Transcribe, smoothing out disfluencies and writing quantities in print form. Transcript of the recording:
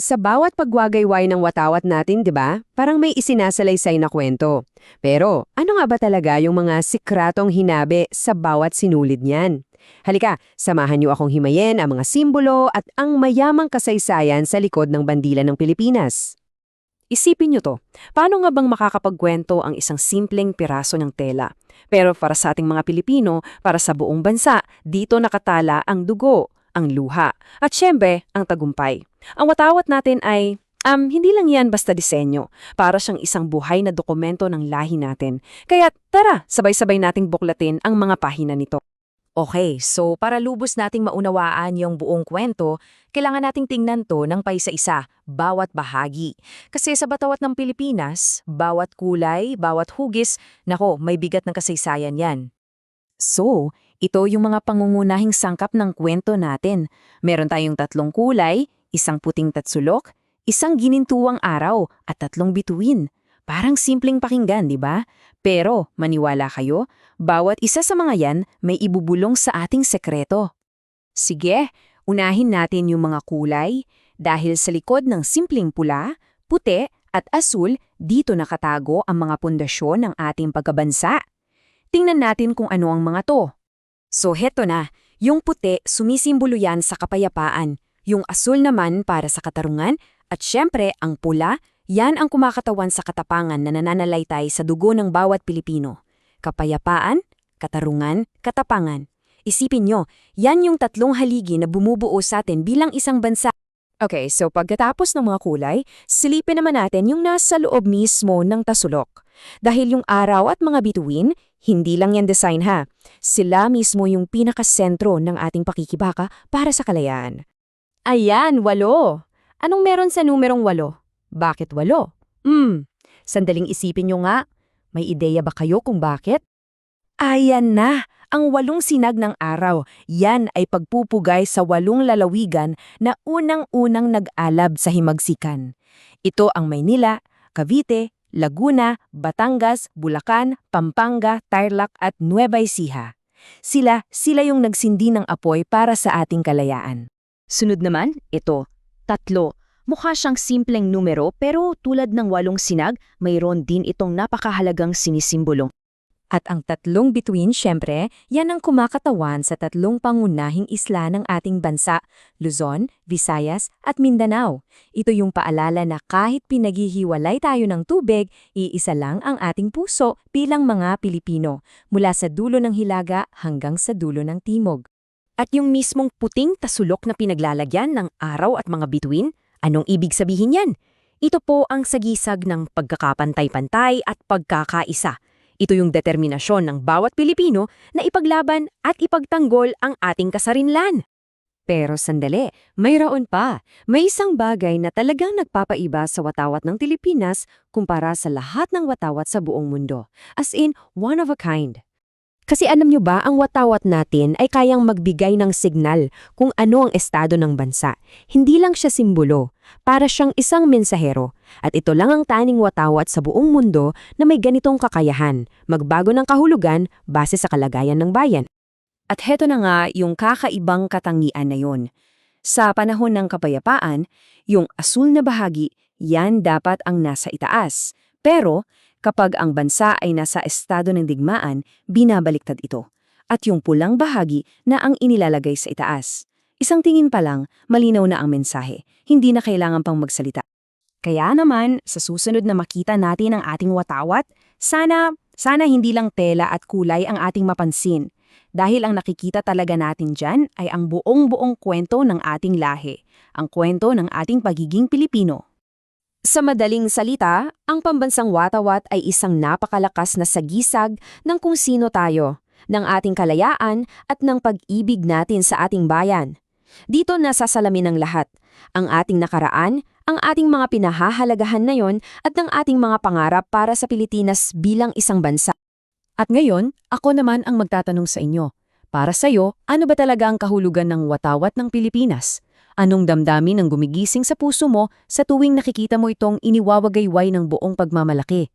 Sa bawat pagwagayway ng watawat natin, 'di ba? Parang may isinasalaysay na kwento. Pero ano nga ba talaga yung mga sikratong hinabi sa bawat sinulid niyan? Halika, samahan niyo akong himayin ang mga simbolo at ang mayamang kasaysayan sa likod ng bandila ng Pilipinas. Isipin niyo to, paano nga bang makakapagkwento ang isang simpleng piraso ng tela? Pero para sa ating mga Pilipino, para sa buong bansa, dito nakatala ang dugo, ang luha, at syempre, ang tagumpay. Ang watawat natin ay, hindi lang yan basta disenyo. Para siyang isang buhay na dokumento ng lahi natin. Kaya tara, sabay-sabay nating buklatin ang mga pahina nito. Okay, so para lubos nating maunawaan yung buong kwento, kailangan nating tingnan to ng paisa-isa, bawat bahagi. Kasi sa batawat ng Pilipinas, bawat kulay, bawat hugis, nako, may bigat ng kasaysayan yan. So, ito yung mga pangungunahing sangkap ng kwento natin. Meron tayong 3 kulay, isang puting tatsulok, isang ginintuwang araw, at 3 bituin. Parang simpleng pakinggan, di ba? Pero, maniwala kayo, bawat isa sa mga yan may ibubulong sa ating sekreto. Sige, unahin natin yung mga kulay. Dahil sa likod ng simpleng pula, puti at asul, dito nakatago ang mga pundasyon ng ating pagkabansa. Tingnan natin kung ano ang mga to. So heto na, yung puti sumisimbolo yan sa kapayapaan, yung asul naman para sa katarungan, at syempre ang pula, yan ang kumakatawan sa katapangan na nananalaytay sa dugo ng bawat Pilipino. Kapayapaan, katarungan, katapangan. Isipin nyo, yan yung 3 haligi na bumubuo sa atin bilang isang bansa. Okay, so pagkatapos ng mga kulay, silipin naman natin yung nasa loob mismo ng tasulok. Dahil yung araw at mga bituin, hindi lang yan design ha. Sila mismo yung pinakasentro ng ating pakikibaka para sa kalayaan. Ayan, 8. Anong meron sa numerong 8? Bakit 8? Sandaling isipin nyo nga. May ideya ba kayo kung bakit? Ayan na! Ang 8 sinag ng araw, yan ay pagpupugay sa 8 lalawigan na unang-unang nag-alab sa himagsikan. Ito ang Maynila, Cavite, Laguna, Batangas, Bulacan, Pampanga, Tarlac at Nueva Ecija. Sila yung nagsindi ng apoy para sa ating kalayaan. Sunod naman, ito, 3. Mukha siyang simpleng numero pero tulad ng 8 sinag, mayroon din itong napakahalagang sinisimbolo. At ang 3 bituin, syempre, yan ang kumakatawan sa 3 pangunahing isla ng ating bansa, Luzon, Visayas at Mindanao. Ito yung paalala na kahit pinaghihiwalay tayo ng tubig, iisa lang ang ating puso bilang mga Pilipino, mula sa dulo ng Hilaga hanggang sa dulo ng Timog. At yung mismong puting tasulok na pinaglalagyan ng araw at mga bituin, anong ibig sabihin yan? Ito po ang sagisag ng pagkakapantay-pantay at pagkakaisa. Ito yung determinasyon ng bawat Pilipino na ipaglaban at ipagtanggol ang ating kasarinlan. Pero sandali, mayroon pa. May isang bagay na talagang nagpapaiba sa watawat ng Pilipinas kumpara sa lahat ng watawat sa buong mundo. As in, one of a kind. Kasi alam nyo ba, ang watawat natin ay kayang magbigay ng signal kung ano ang estado ng bansa. Hindi lang siya simbolo, para siyang isang mensahero. At ito lang ang taning watawat sa buong mundo na may ganitong kakayahan, magbago ng kahulugan base sa kalagayan ng bayan. At heto na nga yung kakaibang katangian na yun. Sa panahon ng kapayapaan, yung asul na bahagi, yan dapat ang nasa itaas. Pero kapag ang bansa ay nasa estado ng digmaan, binabaliktad ito. At yung pulang bahagi na ang inilalagay sa itaas. Isang tingin pa lang, malinaw na ang mensahe. Hindi na kailangan pang magsalita. Kaya naman, sa susunod na makita natin ang ating watawat, sana hindi lang tela at kulay ang ating mapansin. Dahil ang nakikita talaga natin dyan ay ang buong-buong kwento ng ating lahi. Ang kwento ng ating pagiging Pilipino. Sa madaling salita, ang pambansang watawat ay isang napakalakas na sagisag ng kung sino tayo, ng ating kalayaan at ng pag-ibig natin sa ating bayan. Dito nasasalamin ang lahat, ang ating nakaraan, ang ating mga pinahahalagahan na yon at ng ating mga pangarap para sa Pilipinas bilang isang bansa. At ngayon, ako naman ang magtatanong sa inyo. Para sa'yo, ano ba talaga ang kahulugan ng watawat ng Pilipinas? Anong damdamin ang gumigising sa puso mo sa tuwing nakikita mo itong iniwawagayway ng buong pagmamalaki?